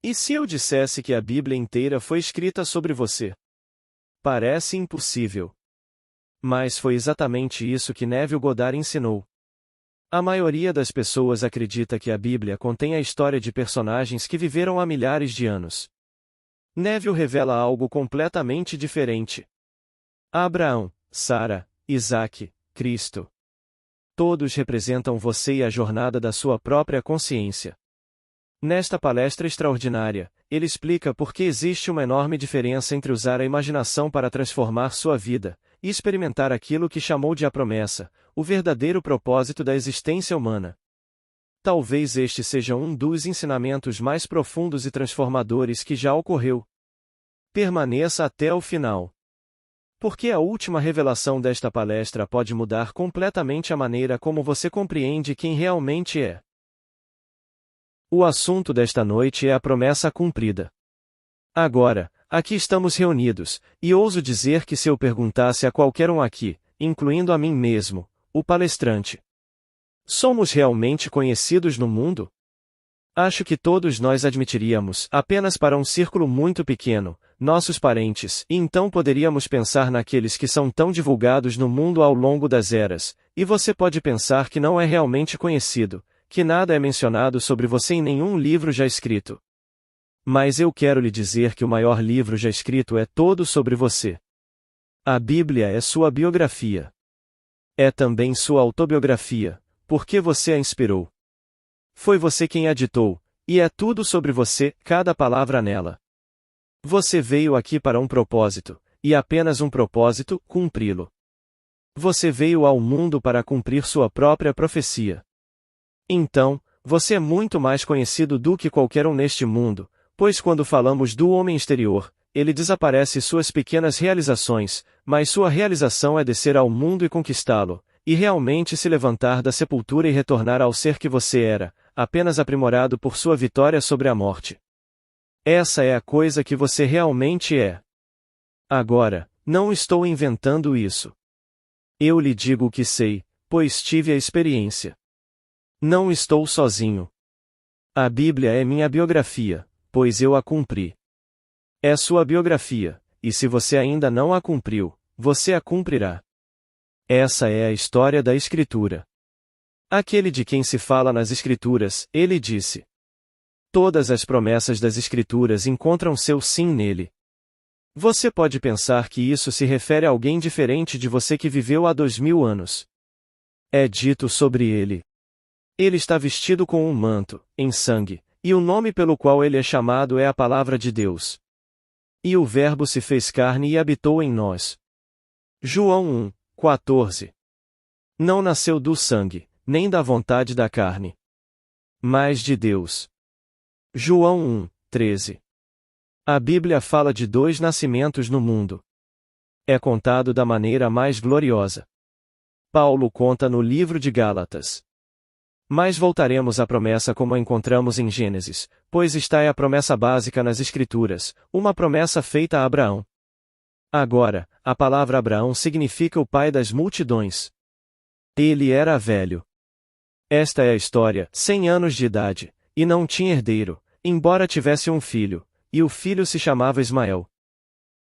E se eu dissesse que a Bíblia inteira foi escrita sobre você? Parece impossível. Mas foi exatamente isso que Neville Goddard ensinou. A maioria das pessoas acredita que a Bíblia contém a história de personagens que viveram há milhares de anos. Neville revela algo completamente diferente. Abraão, Sara, Isaac, Cristo. Todos representam você e a jornada da sua própria consciência. Nesta palestra extraordinária, ele explica por que existe uma enorme diferença entre usar a imaginação para transformar sua vida, e experimentar aquilo que chamou de a promessa, o verdadeiro propósito da existência humana. Talvez este seja um dos ensinamentos mais profundos e transformadores que já ocorreu. Permaneça até o final. Porque a última revelação desta palestra pode mudar completamente a maneira como você compreende quem realmente é. O assunto desta noite é a promessa cumprida. Agora, aqui estamos reunidos, e ouso dizer que se eu perguntasse a qualquer um aqui, incluindo a mim mesmo, o palestrante: somos realmente conhecidos no mundo? Acho que todos nós admitiríamos, apenas para um círculo muito pequeno, nossos parentes, e então poderíamos pensar naqueles que são tão divulgados no mundo ao longo das eras, e você pode pensar que não é realmente conhecido, que nada é mencionado sobre você em nenhum livro já escrito. Mas eu quero lhe dizer que o maior livro já escrito é todo sobre você. A Bíblia é sua biografia. É também sua autobiografia, porque você a inspirou. Foi você quem a ditou, e é tudo sobre você, cada palavra nela. Você veio aqui para um propósito, e apenas um propósito, cumpri-lo. Você veio ao mundo para cumprir sua própria profecia. Então, você é muito mais conhecido do que qualquer um neste mundo, pois quando falamos do homem exterior, ele desaparece suas pequenas realizações, mas sua realização é descer ao mundo e conquistá-lo, e realmente se levantar da sepultura e retornar ao ser que você era, apenas aprimorado por sua vitória sobre a morte. Essa é a coisa que você realmente é. Agora, não estou inventando isso. Eu lhe digo o que sei, pois tive a experiência. Não estou sozinho. A Bíblia é minha biografia, pois eu a cumpri. É sua biografia, e se você ainda não a cumpriu, você a cumprirá. Essa é a história da Escritura. Aquele de quem se fala nas Escrituras, ele disse. Todas as promessas das Escrituras encontram seu sim nele. Você pode pensar que isso se refere a alguém diferente de você que viveu há 2000 anos. É dito sobre ele. Ele está vestido com um manto, em sangue, e o nome pelo qual ele é chamado é a Palavra de Deus. E o Verbo se fez carne e habitou em nós. João 1:14. Não nasceu do sangue, nem da vontade da carne, mas de Deus. João 1:13. A Bíblia fala de 2 nascimentos no mundo. É contado da maneira mais gloriosa. Paulo conta no livro de Gálatas. Mas voltaremos à promessa como a encontramos em Gênesis, pois esta é a promessa básica nas Escrituras, uma promessa feita a Abraão. Agora, a palavra Abraão significa o pai das multidões. Ele era velho. Esta é a história, 100 anos de idade, e não tinha herdeiro, embora tivesse um filho, e o filho se chamava Ismael.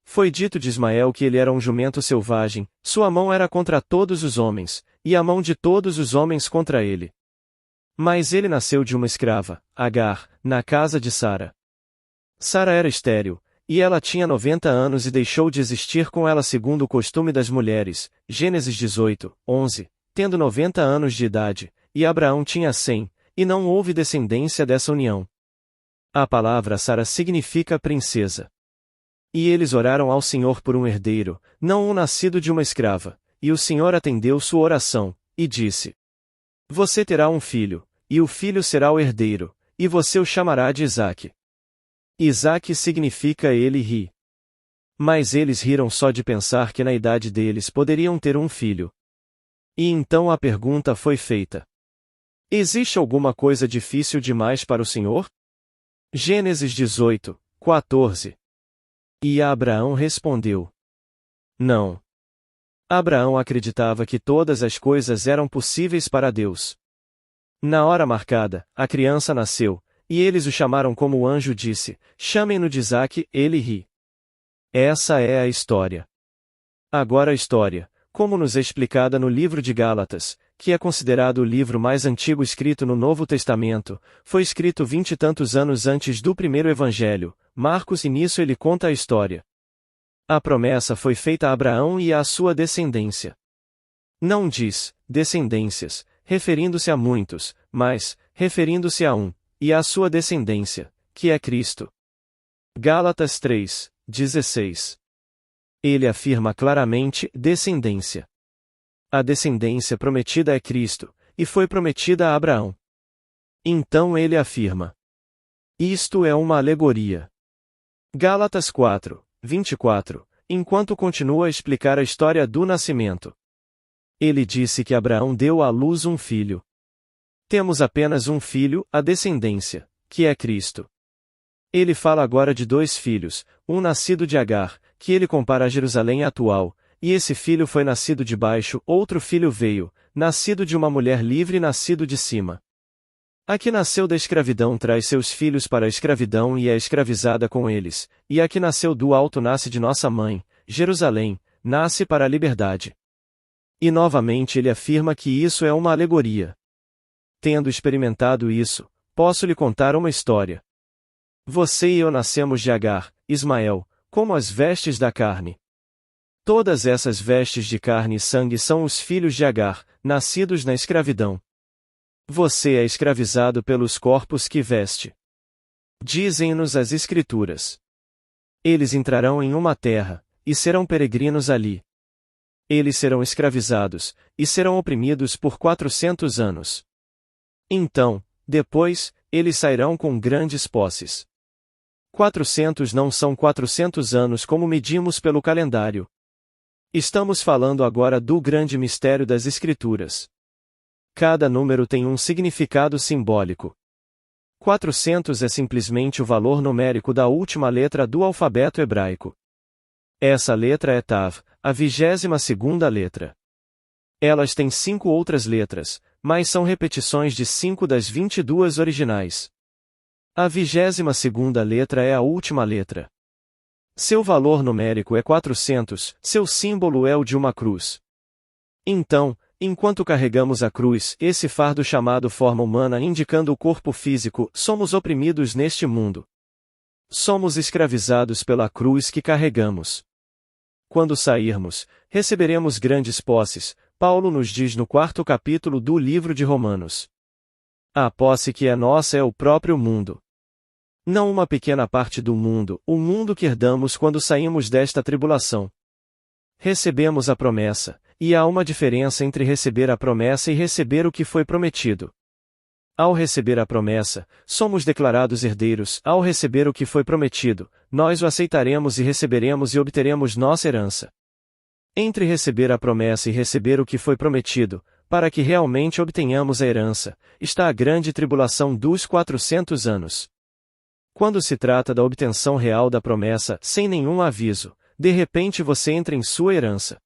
Foi dito de Ismael que ele era um jumento selvagem, sua mão era contra todos os homens, e a mão de todos os homens contra ele. Mas ele nasceu de uma escrava, Agar, na casa de Sara. Sara era estéril, e ela tinha 90 anos e deixou de existir com ela segundo o costume das mulheres, Gênesis 18:11, tendo 90 anos de idade, e Abraão tinha 100, e não houve descendência dessa união. A palavra Sara significa princesa. E eles oraram ao Senhor por um herdeiro, não um nascido de uma escrava, e o Senhor atendeu sua oração, e disse: Você terá um filho, e o filho será o herdeiro, e você o chamará de Isaque. Isaque significa ele ri. Mas eles riram só de pensar que na idade deles poderiam ter um filho. E então a pergunta foi feita: existe alguma coisa difícil demais para o Senhor? Gênesis 18:14. E Abraão respondeu: não. Abraão acreditava que todas as coisas eram possíveis para Deus. Na hora marcada, a criança nasceu, E eles o chamaram como o anjo disse, chamem-no de Isaque, ele ri. Essa é a história. Agora a história, como nos é explicada no livro de Gálatas, que é considerado o livro mais antigo escrito no Novo Testamento, foi escrito 20 e tantos anos antes do primeiro evangelho, Marcos, e nisso ele conta a história. A promessa foi feita a Abraão e à sua descendência. Não diz, descendências, referindo-se a muitos, mas, referindo-se a um, e à sua descendência, que é Cristo. Gálatas 3, 16. Ele afirma claramente, descendência. A descendência prometida é Cristo, e foi prometida a Abraão. Então ele afirma: isto é uma alegoria. Gálatas 4, 24, enquanto continua a explicar a história do nascimento. Ele disse que Abraão deu à luz um filho. Temos apenas um filho, a descendência, que é Cristo. Ele fala agora de dois filhos, um nascido de Agar, que ele compara a Jerusalém atual, e esse filho foi nascido de baixo, outro filho veio, nascido de uma mulher livre, nascido de cima. A que nasceu da escravidão traz seus filhos para a escravidão e é escravizada com eles, e a que nasceu do alto nasce de nossa mãe, Jerusalém, nasce para a liberdade. E novamente ele afirma que isso é uma alegoria. Tendo experimentado isso, posso lhe contar uma história. Você e eu nascemos de Agar, Ismael, como as vestes da carne. Todas essas vestes de carne e sangue são os filhos de Agar, nascidos na escravidão. Você é escravizado pelos corpos que veste. Dizem-nos as Escrituras. Eles entrarão em uma terra, e serão peregrinos ali. Eles serão escravizados, e serão oprimidos por 400 anos. Então, depois, eles sairão com grandes posses. 400 não são 400 anos como medimos pelo calendário. Estamos falando agora do grande mistério das Escrituras. Cada número tem um significado simbólico. 400 é simplesmente o valor numérico da última letra do alfabeto hebraico. Essa letra é Tav, a 22ª letra. Elas têm 5 outras letras, mas são repetições de 5 das 22 originais. A 22ª letra é a última letra. Seu valor numérico é 400, seu símbolo é o de uma cruz. Então, enquanto carregamos a cruz, esse fardo chamado forma humana indicando o corpo físico, somos oprimidos neste mundo. Somos escravizados pela cruz que carregamos. Quando sairmos, receberemos grandes posses, Paulo nos diz no 4º capítulo do livro de Romanos. A posse que é nossa é o próprio mundo. Não uma pequena parte do mundo, o mundo que herdamos quando saímos desta tribulação. Recebemos a promessa, e há uma diferença entre receber a promessa e receber o que foi prometido. Ao receber a promessa, somos declarados herdeiros, ao receber o que foi prometido, nós o aceitaremos e receberemos e obteremos nossa herança. Entre receber a promessa e receber o que foi prometido, para que realmente obtenhamos a herança, está a grande tribulação dos 400 anos. Quando se trata da obtenção real da promessa, sem nenhum aviso, de repente você entra em sua herança.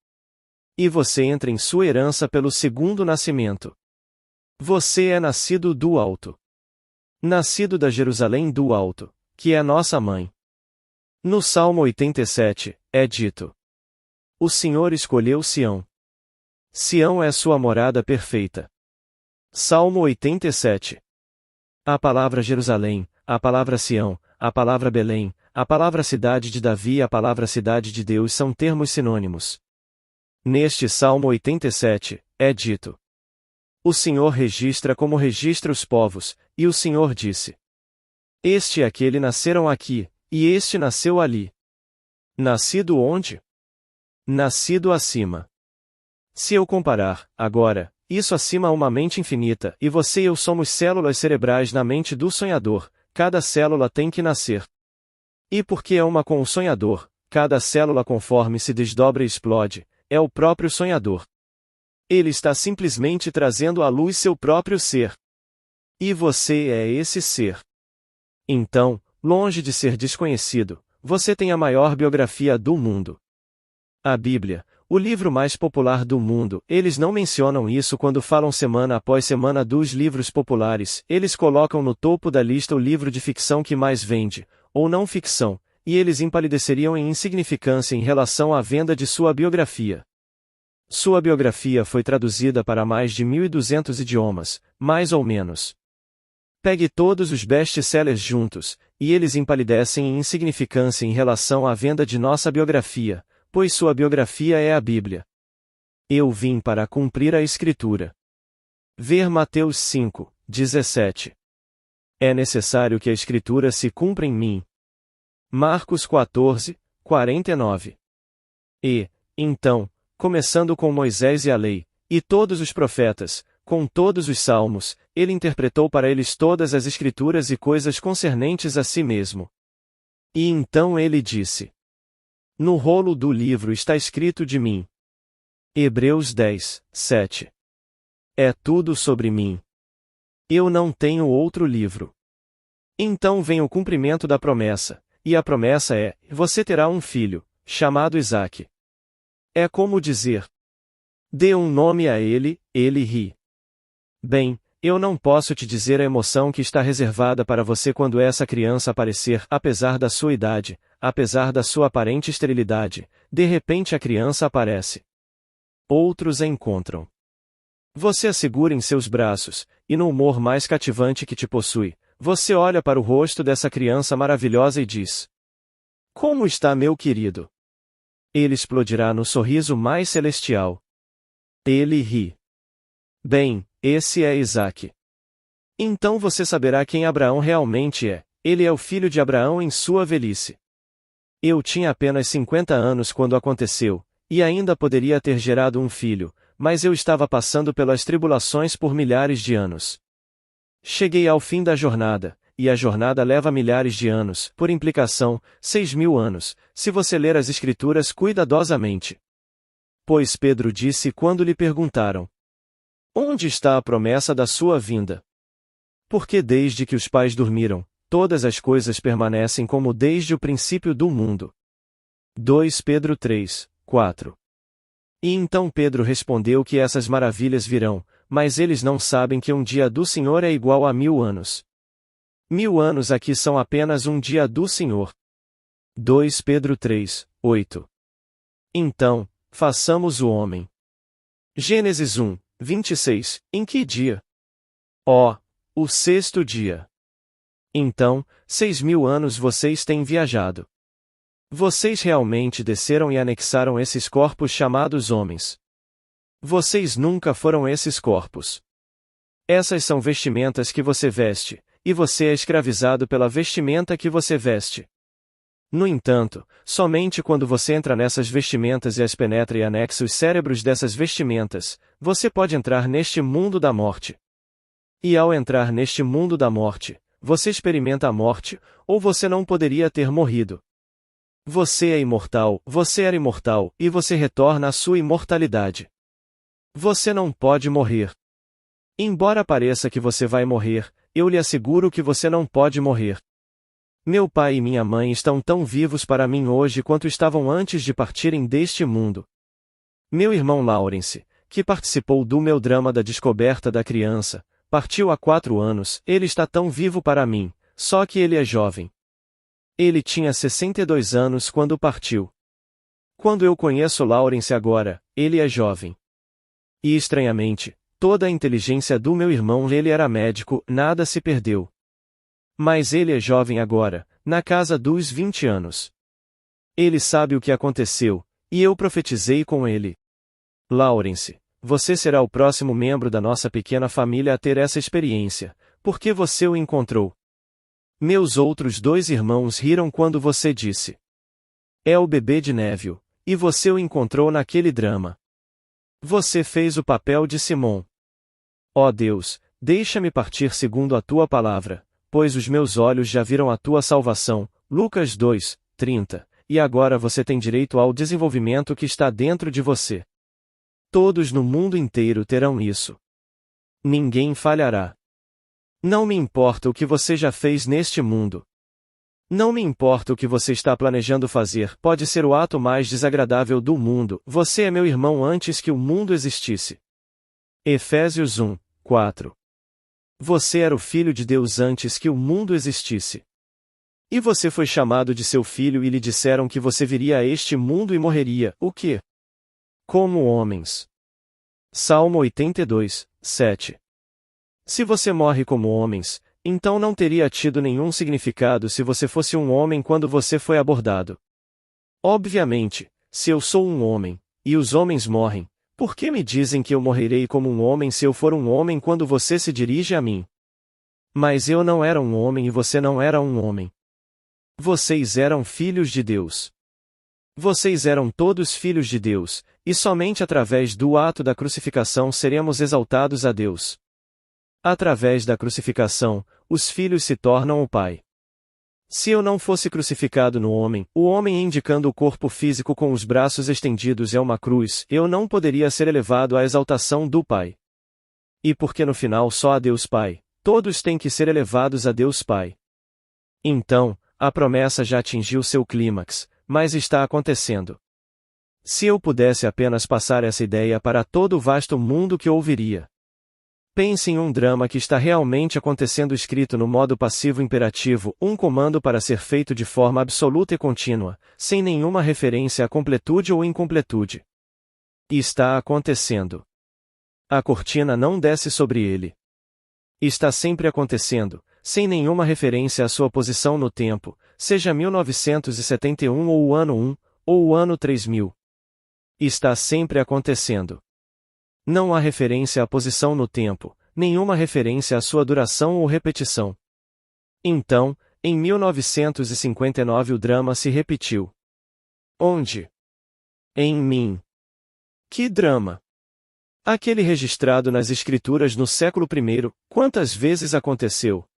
E você entra em sua herança pelo segundo nascimento. Você é nascido do alto. Nascido da Jerusalém do alto, que é nossa mãe. No Salmo 87, é dito: o Senhor escolheu Sião. Sião é sua morada perfeita. Salmo 87. A palavra Jerusalém, a palavra Sião, a palavra Belém, a palavra cidade de Davi e a palavra cidade de Deus são termos sinônimos. Neste Salmo 87, é dito: o Senhor registra como registra os povos, e o Senhor disse: este e aquele nasceram aqui, e este nasceu ali. Nascido onde? Nascido acima. Se eu comparar, agora, isso acima a uma mente infinita, e você e eu somos células cerebrais na mente do sonhador, cada célula tem que nascer. E porque é uma com o sonhador, cada célula conforme se desdobra e explode, é o próprio sonhador. Ele está simplesmente trazendo à luz seu próprio ser. E você é esse ser. Então, longe de ser desconhecido, você tem a maior biografia do mundo. A Bíblia, o livro mais popular do mundo. Eles não mencionam isso quando falam semana após semana dos livros populares, eles colocam no topo da lista o livro de ficção que mais vende, ou não ficção, e eles empalideceriam em insignificância em relação à venda de sua biografia. Sua biografia foi traduzida para mais de 1.200 idiomas, mais ou menos. Pegue todos os best-sellers juntos, e eles empalidecem em insignificância em relação à venda de nossa biografia, pois sua biografia é a Bíblia. Eu vim para cumprir a Escritura. Ver Mateus 5, 17. É necessário que a Escritura se cumpra em mim. Marcos 14, 49. E, então, começando com Moisés e a lei, e todos os profetas, com todos os salmos, ele interpretou para eles todas as Escrituras e coisas concernentes a si mesmo. E então ele disse: no rolo do livro está escrito de mim. Hebreus 10, 7. É tudo sobre mim. Eu não tenho outro livro. Então vem o cumprimento da promessa, e a promessa é: você terá um filho, chamado Isaque. É como dizer: dê um nome a ele, ele ri. Bem, eu não posso te dizer a emoção que está reservada para você quando essa criança aparecer, apesar da sua idade, apesar da sua aparente esterilidade, de repente a criança aparece. Outros a encontram. Você a segura em seus braços, e no humor mais cativante que te possui, você olha para o rosto dessa criança maravilhosa e diz: como está meu querido? Ele explodirá no sorriso mais celestial. Ele ri. Bem, esse é Isaque. Então você saberá quem Abraão realmente é. Ele é o filho de Abraão em sua velhice. Eu tinha apenas 50 anos quando aconteceu, e ainda poderia ter gerado um filho, mas eu estava passando pelas tribulações por milhares de anos. Cheguei ao fim da jornada, e a jornada leva milhares de anos, por implicação, 6.000 anos, se você ler as Escrituras cuidadosamente. Pois Pedro disse quando lhe perguntaram: onde está a promessa da sua vinda? Porque desde que os pais dormiram, todas as coisas permanecem como desde o princípio do mundo. 2 Pedro 3, 4. E então Pedro respondeu que essas maravilhas virão, mas eles não sabem que um dia do Senhor é igual a 1.000 anos. 1.000 anos aqui são apenas um dia do Senhor. 2 Pedro 3, 8. Então, façamos o homem. Gênesis 1, 26, em que dia? Oh, o sexto dia. Então, 6.000 anos vocês têm viajado. Vocês realmente desceram e anexaram esses corpos chamados homens. Vocês nunca foram esses corpos. Essas são vestimentas que você veste, e você é escravizado pela vestimenta que você veste. No entanto, somente quando você entra nessas vestimentas e as penetra e anexa os cérebros dessas vestimentas, você pode entrar neste mundo da morte. E ao entrar neste mundo da morte, você experimenta a morte, ou você não poderia ter morrido. Você é imortal, você era imortal, e você retorna à sua imortalidade. Você não pode morrer. Embora pareça que você vai morrer, eu lhe asseguro que você não pode morrer. Meu pai e minha mãe estão tão vivos para mim hoje quanto estavam antes de partirem deste mundo. Meu irmão Lawrence, que participou do meu drama da descoberta da criança, partiu há 4 anos, ele está tão vivo para mim, só que ele é jovem. Ele tinha 62 anos quando partiu. Quando eu conheço Lawrence agora, ele é jovem. E estranhamente, toda a inteligência do meu irmão, ele era médico, nada se perdeu. Mas ele é jovem agora, na casa dos 20 anos. Ele sabe o que aconteceu, e eu profetizei com ele. Lawrence, você será o próximo membro da nossa pequena família a ter essa experiência, porque você o encontrou. Meus outros 2 irmãos riram quando você disse: é o bebê de Neville, e você o encontrou naquele drama. Você fez o papel de Simon. Ó Deus, deixa-me partir segundo a tua palavra, pois os meus olhos já viram a tua salvação. Lucas 2, 30. E agora você tem direito ao desenvolvimento que está dentro de você. Todos no mundo inteiro terão isso. Ninguém falhará. Não me importa o que você já fez neste mundo. Não me importa o que você está planejando fazer, pode ser o ato mais desagradável do mundo, você é meu irmão antes que o mundo existisse. Efésios 1, 4. Você era o filho de Deus antes que o mundo existisse. E você foi chamado de seu filho e lhe disseram que você viria a este mundo e morreria, o quê? Como homens. Salmo 82, 7. Se você morre como homens, então não teria tido nenhum significado se você fosse um homem quando você foi abordado. Obviamente, se eu sou um homem, e os homens morrem, por que me dizem que eu morrerei como um homem se eu for um homem quando você se dirige a mim? Mas eu não era um homem e você não era um homem. Vocês eram filhos de Deus. Vocês eram todos filhos de Deus, e somente através do ato da crucificação seremos exaltados a Deus. Através da crucificação, os filhos se tornam o Pai. Se eu não fosse crucificado no homem, o homem indicando o corpo físico com os braços estendidos é uma cruz, eu não poderia ser elevado à exaltação do Pai. E porque no final só há Deus Pai, todos têm que ser elevados a Deus Pai. Então, a promessa já atingiu seu clímax, mas está acontecendo. Se eu pudesse apenas passar essa ideia para todo o vasto mundo que ouviria. Pense em um drama que está realmente acontecendo escrito no modo passivo imperativo, um comando para ser feito de forma absoluta e contínua, sem nenhuma referência à completude ou incompletude. E está acontecendo. A cortina não desce sobre ele. Está sempre acontecendo, sem nenhuma referência à sua posição no tempo, seja 1971 ou o ano 1, ou o ano 3000. Está sempre acontecendo. Não há referência à posição no tempo, nenhuma referência à sua duração ou repetição. Então, em 1959 o drama se repetiu. Onde? Em mim. Que drama? Aquele registrado nas escrituras no século I, quantas vezes aconteceu?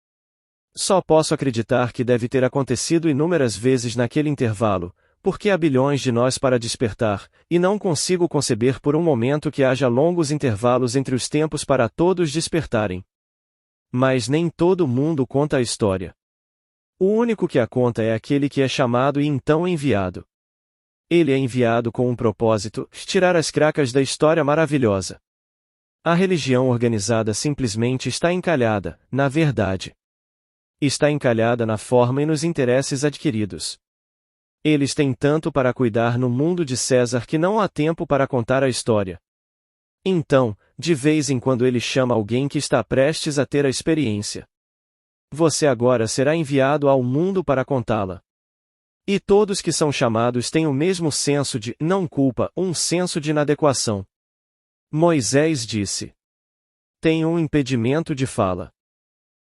Só posso acreditar que deve ter acontecido inúmeras vezes naquele intervalo, porque há bilhões de nós para despertar, e não consigo conceber por um momento que haja longos intervalos entre os tempos para todos despertarem. Mas nem todo mundo conta a história. O único que a conta é aquele que é chamado e então enviado. Ele é enviado com um propósito: tirar as cracas da história maravilhosa. A religião organizada simplesmente está encalhada, na verdade. Está encalhada na forma e nos interesses adquiridos. Eles têm tanto para cuidar no mundo de César que não há tempo para contar a história. Então, de vez em quando ele chama alguém que está prestes a ter a experiência. Você agora será enviado ao mundo para contá-la. E todos que são chamados têm o mesmo senso de não culpa, um senso de inadequação. Moisés disse: tenho um impedimento de fala.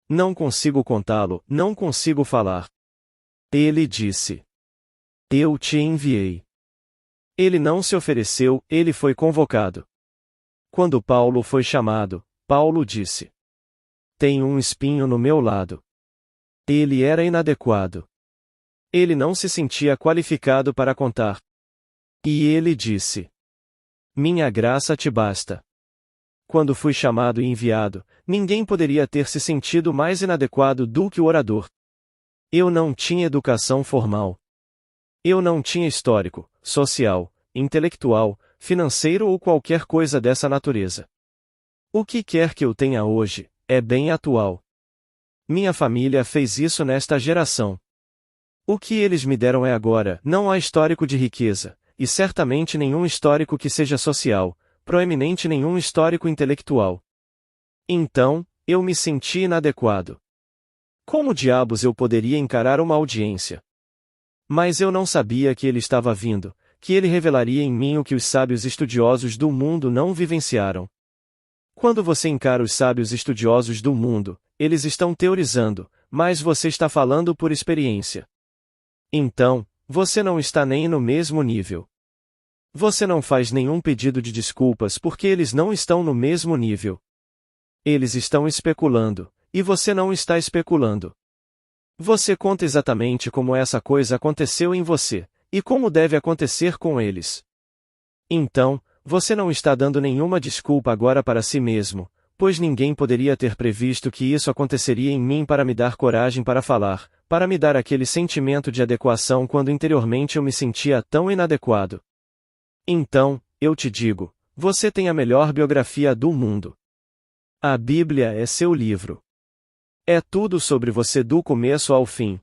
Não consigo contá-lo, não consigo falar. Ele disse: eu te enviei. Ele não se ofereceu, ele foi convocado. Quando Paulo foi chamado, Paulo disse: tenho um espinho no meu lado. Ele era inadequado. Ele não se sentia qualificado para contar. E ele disse: minha graça te basta. Quando fui chamado e enviado, ninguém poderia ter se sentido mais inadequado do que o orador. Eu não tinha educação formal. Eu não tinha histórico, social, intelectual, financeiro ou qualquer coisa dessa natureza. O que quer que eu tenha hoje, é bem atual. Minha família fez isso nesta geração. O que eles me deram é agora, não há histórico de riqueza, e certamente nenhum histórico que seja social, proeminente nenhum histórico intelectual. Então, eu me senti inadequado. Como diabos eu poderia encarar uma audiência? Mas eu não sabia que ele estava vindo, que ele revelaria em mim o que os sábios estudiosos do mundo não vivenciaram. Quando você encara os sábios estudiosos do mundo, eles estão teorizando, mas você está falando por experiência. Então, você não está nem no mesmo nível. Você não faz nenhum pedido de desculpas porque eles não estão no mesmo nível. Eles estão especulando, e você não está especulando. Você conta exatamente como essa coisa aconteceu em você, e como deve acontecer com eles. Então, você não está dando nenhuma desculpa agora para si mesmo, pois ninguém poderia ter previsto que isso aconteceria em mim para me dar coragem para falar, para me dar aquele sentimento de adequação quando interiormente eu me sentia tão inadequado. Então, eu te digo, você tem a melhor biografia do mundo. A Bíblia é seu livro. É tudo sobre você do começo ao fim.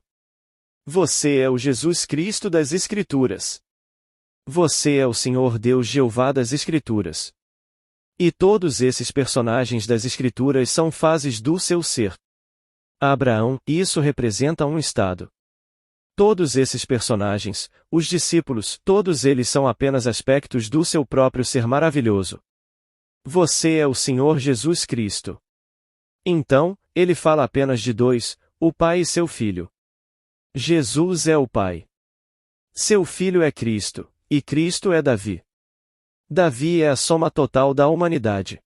Você é o Jesus Cristo das Escrituras. Você é o Senhor Deus Jeová das Escrituras. E todos esses personagens das Escrituras são fases do seu ser. Abraão, isso representa um estado. Todos esses personagens, os discípulos, todos eles são apenas aspectos do seu próprio ser maravilhoso. Você é o Senhor Jesus Cristo. Então, ele fala apenas de dois, o Pai e seu Filho. Jesus é o Pai. Seu Filho é Cristo, e Cristo é Davi. Davi é a soma total da humanidade.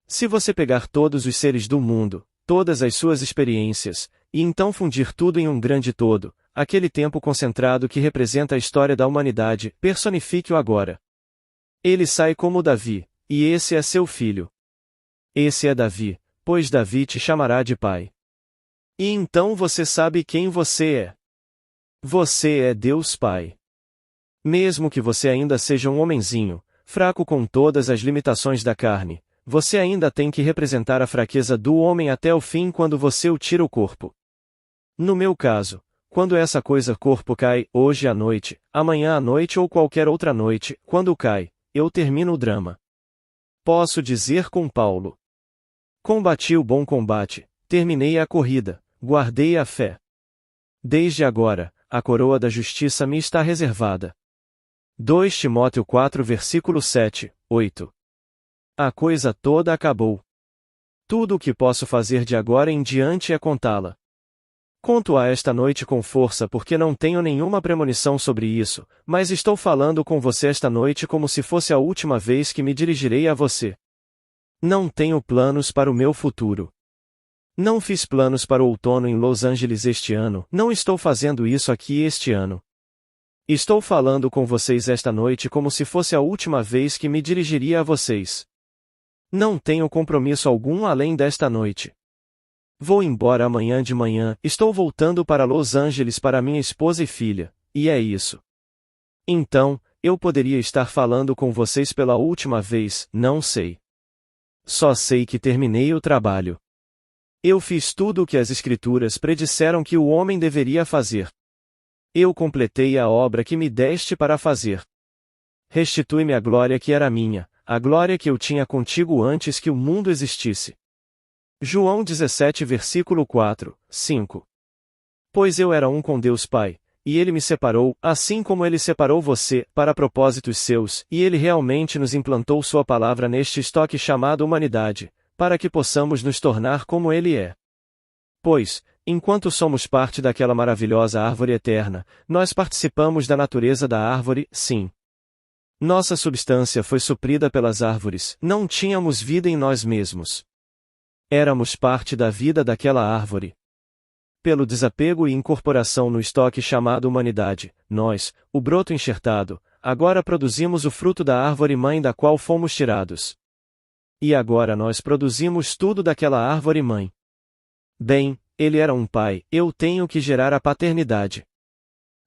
Se você pegar todos os seres do mundo, todas as suas experiências, e então fundir tudo em um grande todo, aquele tempo concentrado que representa a história da humanidade, personifique-o agora. Ele sai como Davi, e esse é seu filho. Esse é Davi, pois Davi te chamará de pai. E então você sabe quem você é. Você é Deus Pai. Mesmo que você ainda seja um homenzinho, fraco com todas as limitações da carne, você ainda tem que representar a fraqueza do homem até o fim quando você o tira o corpo. No meu caso, quando essa coisa corpo cai, hoje à noite, amanhã à noite ou qualquer outra noite, quando cai, eu termino o drama. Posso dizer com Paulo: combati o bom combate, terminei a corrida, guardei a fé. Desde agora, a coroa da justiça me está reservada. 2 Timóteo 4 versículo 7, 8. A coisa toda acabou. Tudo o que posso fazer de agora em diante é contá-la. Conto-a esta noite com força porque não tenho nenhuma premonição sobre isso, mas estou falando com você esta noite como se fosse a última vez que me dirigirei a você. Não tenho planos para o meu futuro. Não fiz planos para o outono em Los Angeles este ano, não estou fazendo isso aqui este ano. Estou falando com vocês esta noite como se fosse a última vez que me dirigiria a vocês. Não tenho compromisso algum além desta noite. Vou embora amanhã de manhã, estou voltando para Los Angeles para minha esposa e filha, e é isso. Então, eu poderia estar falando com vocês pela última vez, não sei. Só sei que terminei o trabalho. Eu fiz tudo o que as Escrituras predisseram que o homem deveria fazer. Eu completei a obra que me deste para fazer. Restitui-me a glória que era minha, a glória que eu tinha contigo antes que o mundo existisse. João 17 versículo 4, 5. Pois eu era um com Deus Pai, e Ele me separou, assim como Ele separou você, para propósitos seus, e Ele realmente nos implantou Sua palavra neste estoque chamado humanidade, para que possamos nos tornar como Ele é. Pois, enquanto somos parte daquela maravilhosa árvore eterna, nós participamos da natureza da árvore, sim. Nossa substância foi suprida pelas árvores, não tínhamos vida em nós mesmos. Éramos parte da vida daquela árvore. Pelo desapego e incorporação no estoque chamado humanidade, nós, o broto enxertado, agora produzimos o fruto da árvore mãe da qual fomos tirados. E agora nós produzimos tudo daquela árvore mãe. Bem, ele era um pai, eu tenho que gerar a paternidade.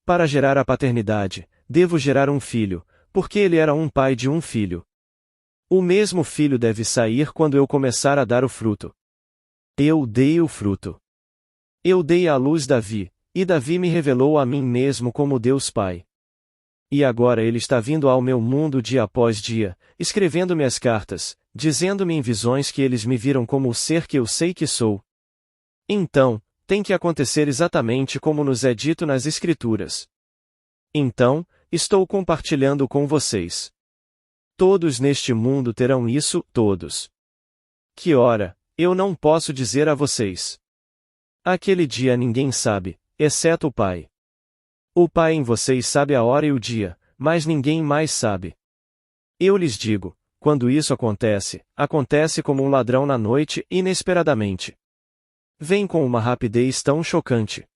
Para gerar a paternidade, devo gerar um filho, porque ele era um pai de um filho. O mesmo filho deve sair quando eu começar a dar o fruto. Eu dei o fruto. Eu dei à luz Davi, e Davi me revelou a mim mesmo como Deus Pai. E agora ele está vindo ao meu mundo dia após dia, escrevendo-me as cartas, dizendo-me em visões que eles me viram como o ser que eu sei que sou. Então, tem que acontecer exatamente como nos é dito nas Escrituras. Então, estou compartilhando com vocês. Todos neste mundo terão isso, todos. Que hora, eu não posso dizer a vocês. Aquele dia ninguém sabe, exceto o Pai. O Pai em vocês sabe a hora e o dia, mas ninguém mais sabe. Eu lhes digo, quando isso acontece, acontece como um ladrão na noite, inesperadamente. Vem com uma rapidez tão chocante.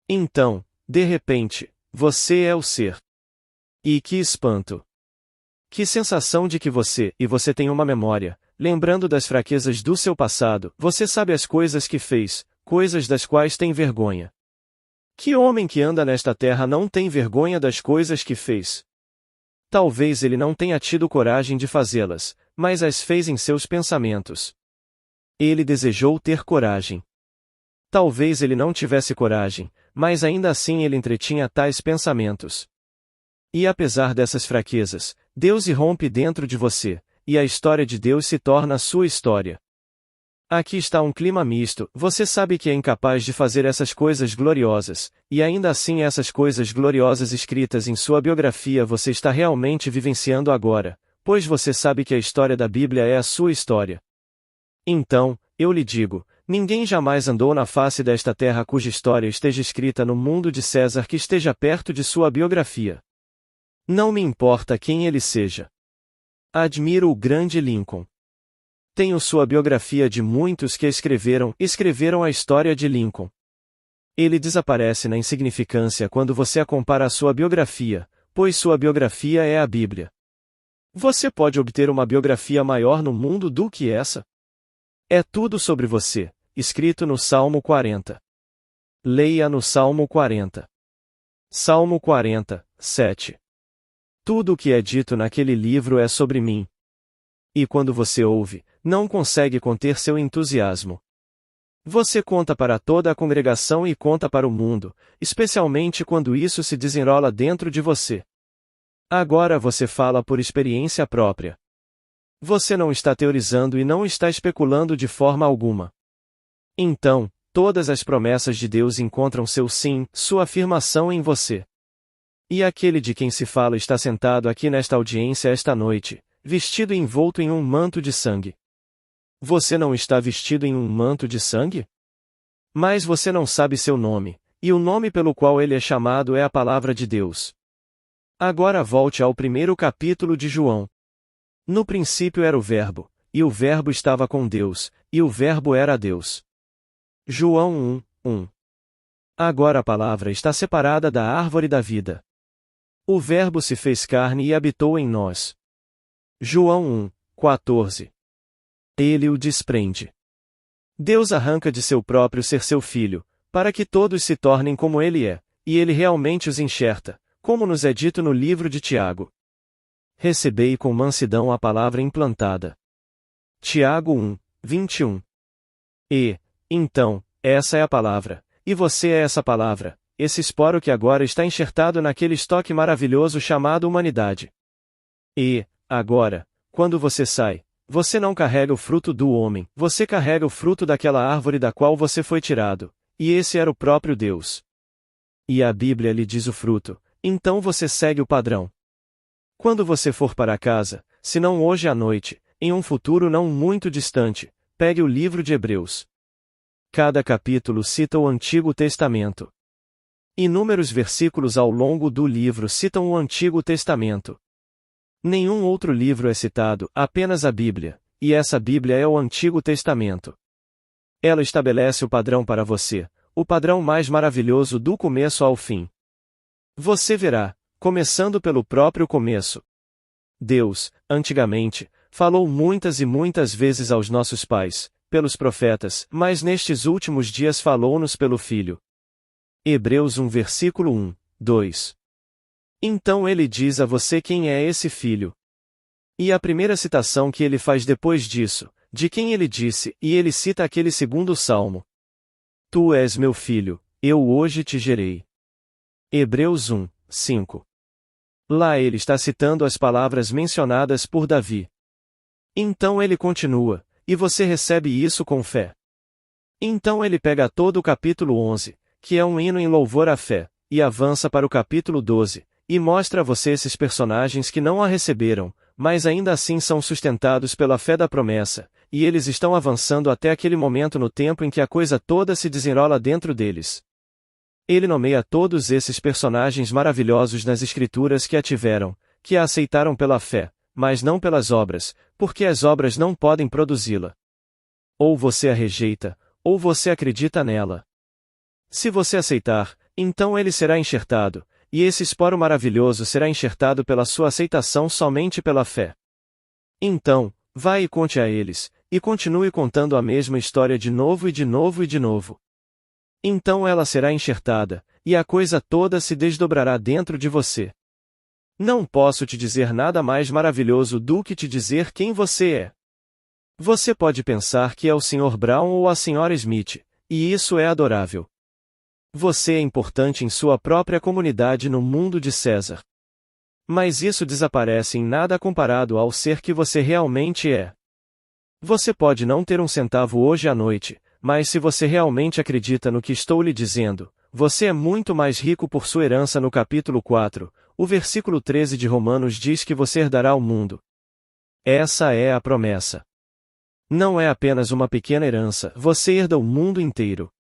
Então, de repente, você é o ser. E que espanto! Que sensação de que você tem uma memória, lembrando das fraquezas do seu passado, você sabe as coisas que fez, coisas das quais tem vergonha. Que homem que anda nesta terra não tem vergonha das coisas que fez? Talvez ele não tenha tido coragem de fazê-las, mas as fez em seus pensamentos. Ele desejou ter coragem. Talvez ele não tivesse coragem, mas ainda assim ele entretinha tais pensamentos. E apesar dessas fraquezas, Deus irrompe dentro de você, e a história de Deus se torna a sua história. Aqui está um clima misto, você sabe que é incapaz de fazer essas coisas gloriosas, e ainda assim essas coisas gloriosas escritas em sua biografia você está realmente vivenciando agora, pois você sabe que a história da Bíblia é a sua história. Então, eu lhe digo, ninguém jamais andou na face desta terra cuja história esteja escrita no mundo de César que esteja perto de sua biografia. Não me importa quem ele seja. Admiro o grande Lincoln. Tenho sua biografia de muitos que escreveram a história de Lincoln. Ele desaparece na insignificância quando você a compara à sua biografia, pois sua biografia é a Bíblia. Você pode obter uma biografia maior no mundo do que essa? É tudo sobre você, escrito no Salmo 40. Leia no Salmo 40. Salmo 40, 7. Tudo o que é dito naquele livro é sobre mim. E quando você ouve, não consegue conter seu entusiasmo. Você conta para toda a congregação e conta para o mundo, especialmente quando isso se desenrola dentro de você. Agora você fala por experiência própria. Você não está teorizando e não está especulando de forma alguma. Então, todas as promessas de Deus encontram seu sim, sua afirmação em você. E aquele de quem se fala está sentado aqui nesta audiência esta noite, vestido e envolto em um manto de sangue. Você não está vestido em um manto de sangue? Mas você não sabe seu nome, e o nome pelo qual ele é chamado é a palavra de Deus. Agora volte ao primeiro capítulo de João. No princípio era o Verbo, e o Verbo estava com Deus, e o Verbo era Deus. João 1:1. Agora a palavra está separada da árvore da vida. O Verbo se fez carne e habitou em nós. João 1:14. Ele o desprende. Deus arranca de seu próprio ser seu Filho, para que todos se tornem como ele é, e ele realmente os enxerta, como nos é dito no livro de Tiago. Recebei com mansidão a palavra implantada. Tiago 1:21. E, então, essa é a palavra, e você é essa palavra, esse esporo que agora está enxertado naquele estoque maravilhoso chamado humanidade. E, agora, quando você sai, você não carrega o fruto do homem, você carrega o fruto daquela árvore da qual você foi tirado, e esse era o próprio Deus. E a Bíblia lhe diz o fruto, então você segue o padrão. Quando você for para casa, se não hoje à noite, em um futuro não muito distante, pegue o livro de Hebreus. Cada capítulo cita o Antigo Testamento. Inúmeros versículos ao longo do livro citam o Antigo Testamento. Nenhum outro livro é citado, apenas a Bíblia, e essa Bíblia é o Antigo Testamento. Ela estabelece o padrão para você, o padrão mais maravilhoso do começo ao fim. Você verá, começando pelo próprio começo. Deus, antigamente, falou muitas e muitas vezes aos nossos pais, pelos profetas, mas nestes últimos dias falou-nos pelo Filho. Hebreus 1 versículo 1, 2. Então ele diz a você quem é esse Filho. E a primeira citação que ele faz depois disso, de quem ele disse, e ele cita aquele segundo salmo. Tu és meu filho, eu hoje te gerei. Hebreus 1, 5. Lá ele está citando as palavras mencionadas por Davi. Então ele continua, e você recebe isso com fé. Então ele pega todo o capítulo 11, que é um hino em louvor à fé, e avança para o capítulo 12, e mostra a você esses personagens que não a receberam, mas ainda assim são sustentados pela fé da promessa, e eles estão avançando até aquele momento no tempo em que a coisa toda se desenrola dentro deles. Ele nomeia todos esses personagens maravilhosos nas Escrituras que a tiveram, que a aceitaram pela fé, mas não pelas obras, porque as obras não podem produzi-la. Ou você a rejeita, ou você acredita nela. Se você aceitar, então ele será enxertado, e esse esporo maravilhoso será enxertado pela sua aceitação somente pela fé. Então, Vai e conte a eles, e continue contando a mesma história de novo e de novo e de novo. Então ela será enxertada, e a coisa toda se desdobrará dentro de você. Não posso te dizer nada mais maravilhoso do que te dizer quem você é. Você pode pensar que é o Sr. Brown ou a Sra. Smith, e isso é adorável. Você é importante em sua própria comunidade no mundo de César. Mas isso desaparece em nada comparado ao ser que você realmente é. Você pode não ter um centavo hoje à noite, mas se você realmente acredita no que estou lhe dizendo, você é muito mais rico por sua herança. No capítulo 4, o versículo 13 de Romanos diz que você herdará o mundo. Essa é a promessa. Não é apenas uma pequena herança, você herda o mundo inteiro.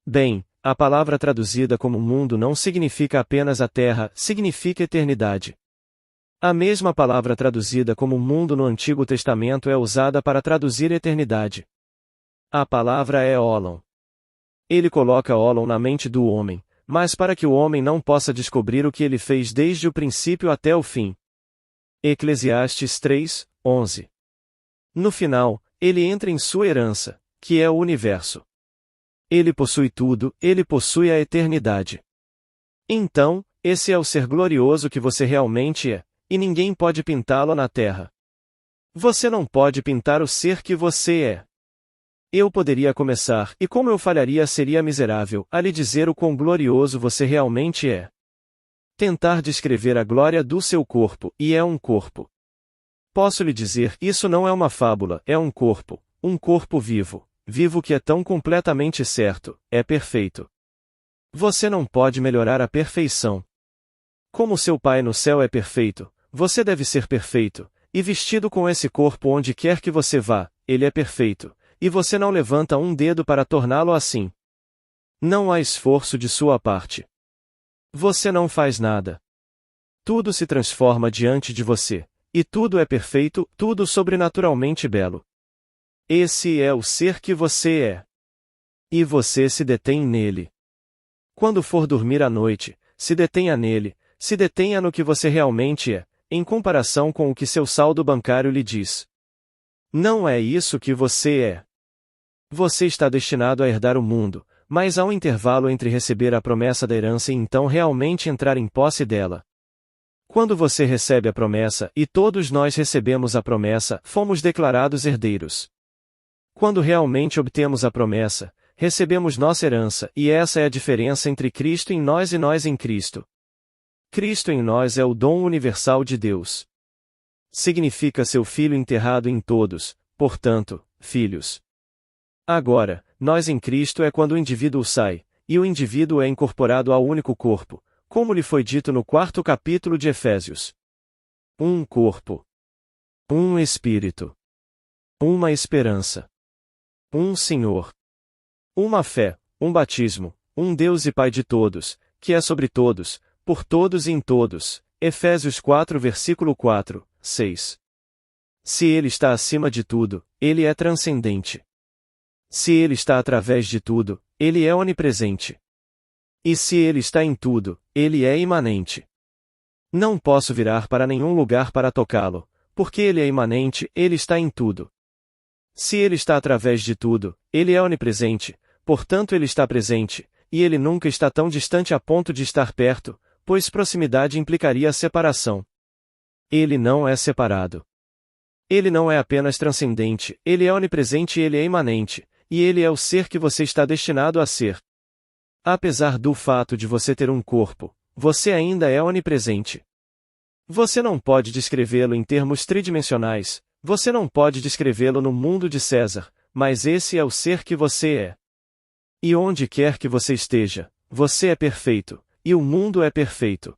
Bem, a palavra traduzida como mundo não significa apenas a terra, significa eternidade. A mesma palavra traduzida como mundo no Antigo Testamento é usada para traduzir eternidade. A palavra é Olon. Ele coloca Olon na mente do homem, mas para que o homem não possa descobrir o que ele fez desde o princípio até o fim. Eclesiastes 3, 11. No final, ele entra em sua herança, que é o universo. Ele possui tudo, ele possui a eternidade. Então, esse é o ser glorioso que você realmente é, e ninguém pode pintá-lo na terra. Você não pode pintar o ser que você é. Eu poderia começar, e como eu falharia seria miserável, a lhe dizer o quão glorioso você realmente é. Tentar descrever a glória do seu corpo, e é um corpo. Posso lhe dizer, isso não é uma fábula, é um corpo vivo. Vivo que é tão completamente certo, é perfeito. Você não pode melhorar a perfeição. Como seu Pai no céu é perfeito, você deve ser perfeito, e vestido com esse corpo onde quer que você vá, ele é perfeito, e você não levanta um dedo para torná-lo assim. Não há esforço de sua parte. Você não faz nada. Tudo se transforma diante de você, e tudo é perfeito, tudo sobrenaturalmente belo. Esse é o ser que você é. E você se detém nele. Quando for dormir à noite, se detenha nele, se detenha no que você realmente é, em comparação com o que seu saldo bancário lhe diz. Não é isso que você é. Você está destinado a herdar o mundo, mas há um intervalo entre receber a promessa da herança e então realmente entrar em posse dela. Quando você recebe a promessa, e todos nós recebemos a promessa, fomos declarados herdeiros. Quando realmente obtemos a promessa, recebemos nossa herança, e essa é a diferença entre Cristo em nós e nós em Cristo. Cristo em nós é o dom universal de Deus. Significa seu Filho enterrado em todos, portanto, filhos. Agora, nós em Cristo é quando o indivíduo sai, e o indivíduo é incorporado ao único corpo, como lhe foi dito no 4º capítulo de Efésios. Um corpo. Um espírito. Uma esperança. Um Senhor. Uma fé, um batismo, um Deus e Pai de todos, que é sobre todos, por todos e em todos. Efésios 4 versículo 4, 6. Se Ele está acima de tudo, Ele é transcendente. Se Ele está através de tudo, Ele é onipresente. E se Ele está em tudo, Ele é imanente. Não posso virar para nenhum lugar para tocá-lo, porque Ele é imanente, Ele está em tudo. Se Ele está através de tudo, Ele é onipresente, portanto Ele está presente, e Ele nunca está tão distante a ponto de estar perto, pois proximidade implicaria separação. Ele não é separado. Ele não é apenas transcendente, Ele é onipresente e Ele é imanente, e Ele é o ser que você está destinado a ser. Apesar do fato de você ter um corpo, você ainda é onipresente. Você não pode descrevê-lo em termos tridimensionais, você não pode descrevê-lo no mundo de César, mas esse é o ser que você é. E onde quer que você esteja, você é perfeito, e o mundo é perfeito.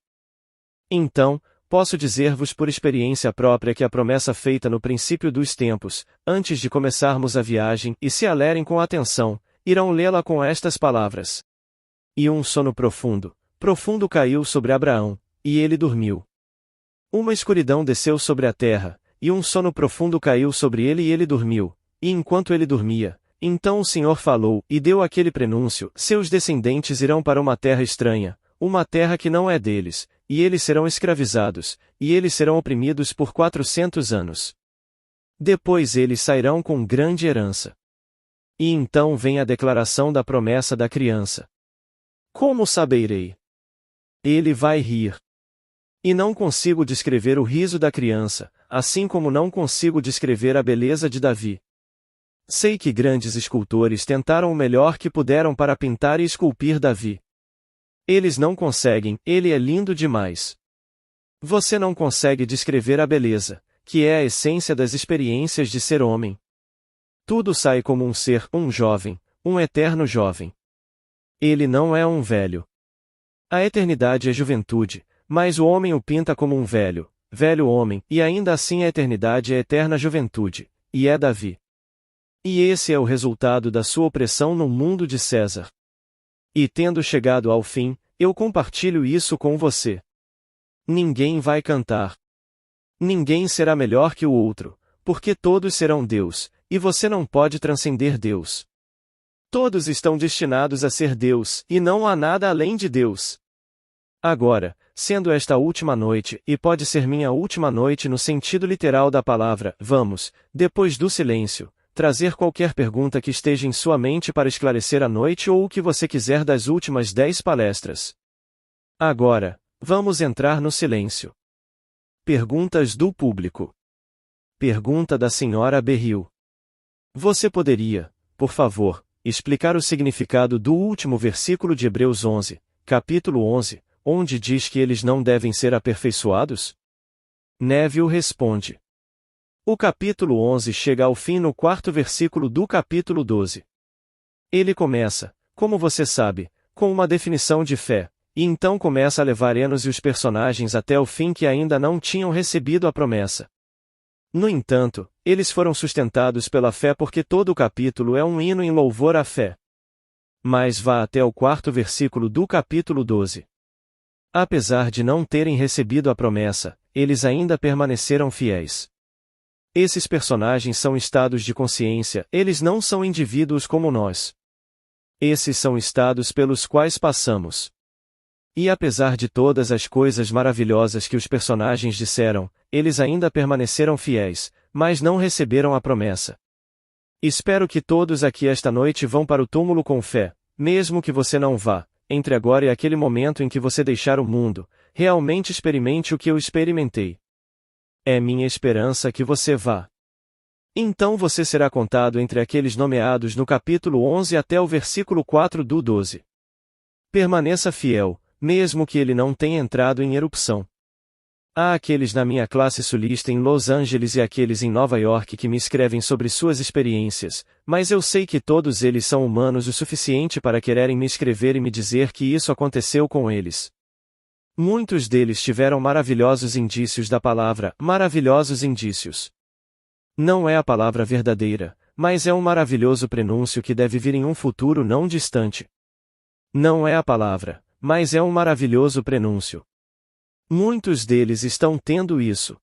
Então, posso dizer-vos por experiência própria que a promessa feita no princípio dos tempos, antes de começarmos a viagem, e se alerem com atenção, irão lê-la com estas palavras. E um sono profundo caiu sobre Abraão, e ele dormiu. Uma escuridão desceu sobre a terra, e um sono profundo caiu sobre ele e ele dormiu, e enquanto ele dormia, então o Senhor falou, e deu aquele prenúncio, seus descendentes irão para uma terra estranha, uma terra que não é deles, e eles serão escravizados, e eles serão oprimidos por 400 anos. Depois eles sairão com grande herança. E então vem a declaração da promessa da criança. Como saberei? Ele vai rir. E não consigo descrever o riso da criança, assim como não consigo descrever a beleza de Davi. Sei que grandes escultores tentaram o melhor que puderam para pintar e esculpir Davi. Eles não conseguem, ele é lindo demais. Você não consegue descrever a beleza, que é a essência das experiências de ser homem. Tudo sai como um ser, um jovem, um eterno jovem. Ele não é um velho. A eternidade é juventude, mas o homem o pinta como um velho, velho homem, e ainda assim a eternidade é eterna juventude, e é Davi. E esse é o resultado da sua opressão no mundo de César. E tendo chegado ao fim, eu compartilho isso com você. Ninguém vai cantar. Ninguém será melhor que o outro, porque todos serão Deus, e você não pode transcender Deus. Todos estão destinados a ser Deus, e não há nada além de Deus. Agora, sendo esta a última noite, e pode ser minha última noite no sentido literal da palavra, vamos, depois do silêncio, trazer qualquer pergunta que esteja em sua mente para esclarecer a noite ou o que você quiser das últimas 10 palestras. Agora, vamos entrar no silêncio. Perguntas do público. Pergunta da senhora Berril. Você poderia, por favor, explicar o significado do último versículo de Hebreus 11, capítulo 11, onde diz que eles não devem ser aperfeiçoados? Neville responde. O capítulo 11 chega ao fim no quarto versículo do capítulo 12. Ele começa, como você sabe, com uma definição de fé, e então começa a levar Enos e os personagens até o fim que ainda não tinham recebido a promessa. No entanto, eles foram sustentados pela fé porque todo o capítulo é um hino em louvor à fé. Mas vá até o quarto versículo do capítulo 12. Apesar de não terem recebido a promessa, eles ainda permaneceram fiéis. Esses personagens são estados de consciência, eles não são indivíduos como nós. Esses são estados pelos quais passamos. E apesar de todas as coisas maravilhosas que os personagens disseram, eles ainda permaneceram fiéis, mas não receberam a promessa. Espero que todos aqui esta noite vão para o túmulo com fé, mesmo que você não vá, entre agora e aquele momento em que você deixar o mundo, realmente experimente o que eu experimentei. É minha esperança que você vá. Então você será contado entre aqueles nomeados no capítulo 11 até o versículo 4 do 12. Permaneça fiel, mesmo que ele não tenha entrado em erupção. Há aqueles na minha classe sulista em Los Angeles e aqueles em Nova York que me escrevem sobre suas experiências, mas eu sei que todos eles são humanos o suficiente para quererem me escrever e me dizer que isso aconteceu com eles. Muitos deles tiveram maravilhosos indícios da palavra, maravilhosos indícios. Não é a palavra verdadeira, mas é um maravilhoso prenúncio que deve vir em um futuro não distante. Não é a palavra, mas é um maravilhoso prenúncio. Muitos deles estão tendo isso.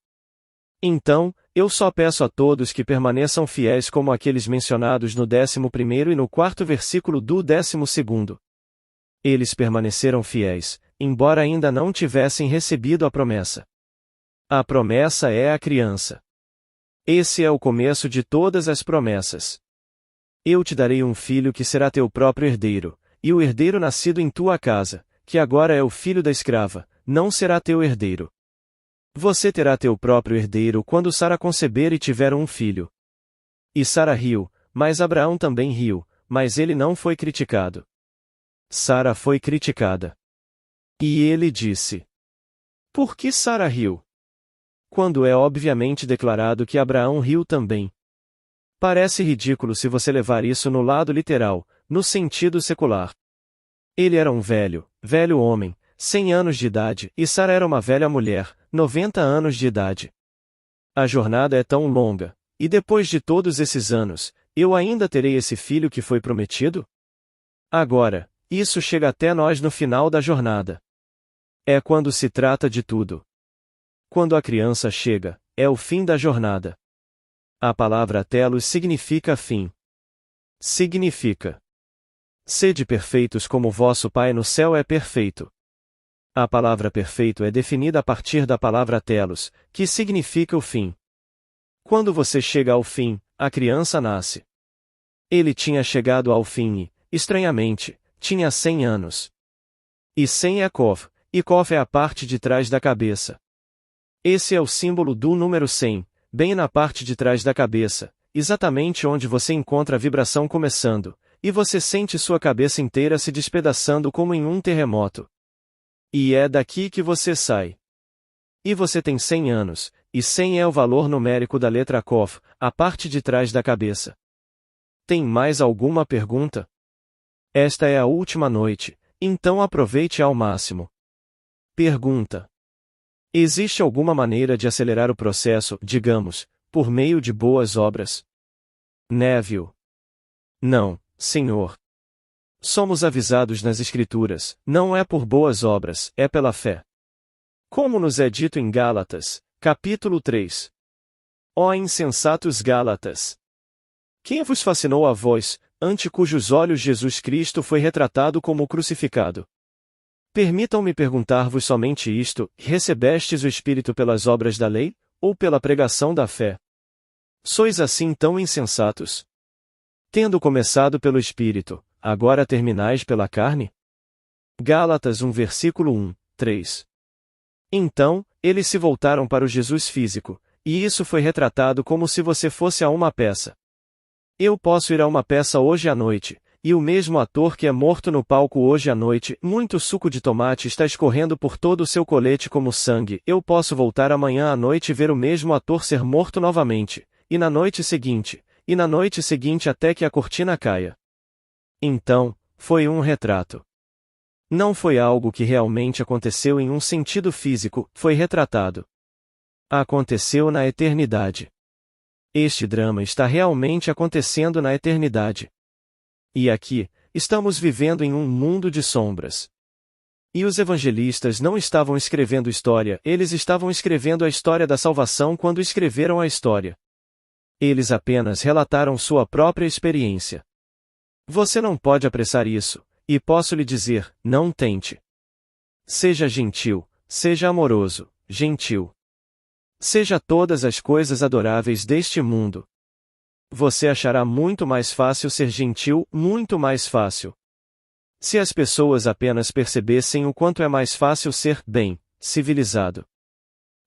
Então, eu só peço a todos que permaneçam fiéis como aqueles mencionados no 11º e no 4º versículo do 12º. Eles permaneceram fiéis, embora ainda não tivessem recebido a promessa. A promessa é a criança. Esse é o começo de todas as promessas. Eu te darei um filho que será teu próprio herdeiro, e o herdeiro nascido em tua casa, que agora é o filho da escrava, não será teu herdeiro. Você terá teu próprio herdeiro quando Sara conceber e tiver um filho. E Sara riu, mas Abraão também riu, mas ele não foi criticado. Sara foi criticada. E ele disse: por que Sara riu? Quando é obviamente declarado que Abraão riu também. Parece ridículo se você levar isso no lado literal, no sentido secular. Ele era um velho, velho homem, 100 anos de idade, e Sara era uma velha mulher, 90 anos de idade. A jornada é tão longa, e depois de todos esses anos, eu ainda terei esse filho que foi prometido? Agora, isso chega até nós no final da jornada. É quando se trata de tudo. Quando a criança chega, é o fim da jornada. A palavra telos significa fim. Significa: sede perfeitos como vosso Pai no céu é perfeito. A palavra perfeito é definida a partir da palavra telos, que significa o fim. Quando você chega ao fim, a criança nasce. Ele tinha chegado ao fim e, estranhamente, tinha 100 anos. E 100 é Kov, e Kov é a parte de trás da cabeça. Esse é o símbolo do número 100, bem na parte de trás da cabeça, exatamente onde você encontra a vibração começando, e você sente sua cabeça inteira se despedaçando como em um terremoto. E é daqui que você sai. E você tem 100 anos, e 100 é o valor numérico da letra Kov, a parte de trás da cabeça. Tem mais alguma pergunta? Esta é a última noite, então aproveite ao máximo. Pergunta: existe alguma maneira de acelerar o processo, digamos, por meio de boas obras? Neville: não, senhor. Somos avisados nas Escrituras, não é por boas obras, é pela fé. Como nos é dito em Gálatas, capítulo 3. Ó insensatos Gálatas! Quem vos fascinou a vós, ante cujos olhos Jesus Cristo foi retratado como crucificado? Permitam-me perguntar-vos somente isto: recebestes o Espírito pelas obras da lei, ou pela pregação da fé? Sois assim tão insensatos? Tendo começado pelo Espírito, agora terminais pela carne? Gálatas 1 versículo 1, 3. Então, eles se voltaram para o Jesus físico, e isso foi retratado como se você fosse a uma peça. Eu posso ir a uma peça hoje à noite, e o mesmo ator que é morto no palco hoje à noite, muito suco de tomate está escorrendo por todo o seu colete como sangue. Eu posso voltar amanhã à noite e ver o mesmo ator ser morto novamente, e na noite seguinte até que a cortina caia. Então, foi um retrato. Não foi algo que realmente aconteceu em um sentido físico, foi retratado. Aconteceu na eternidade. Este drama está realmente acontecendo na eternidade. E aqui, estamos vivendo em um mundo de sombras. E os evangelistas não estavam escrevendo história, eles estavam escrevendo a história da salvação quando escreveram a história. Eles apenas relataram sua própria experiência. Você não pode apressar isso, e posso lhe dizer, não tente. Seja gentil, seja amoroso, gentil. Seja todas as coisas adoráveis deste mundo. Você achará muito mais fácil ser gentil, muito mais fácil. Se as pessoas apenas percebessem o quanto é mais fácil ser, bem, civilizado.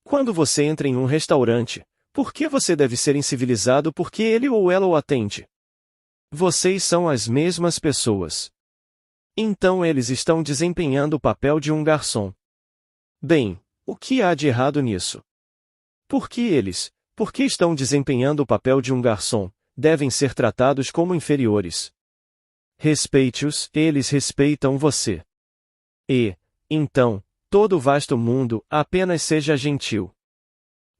Quando você entra em um restaurante, por que você deve ser incivilizado porque ele ou ela o atende? Vocês são as mesmas pessoas. Então eles estão desempenhando o papel de um garçom. Bem, o que há de errado nisso? Por que eles, porque estão desempenhando o papel de um garçom, devem ser tratados como inferiores? Respeite-os, eles respeitam você. E, então, todo o vasto mundo, apenas seja gentil.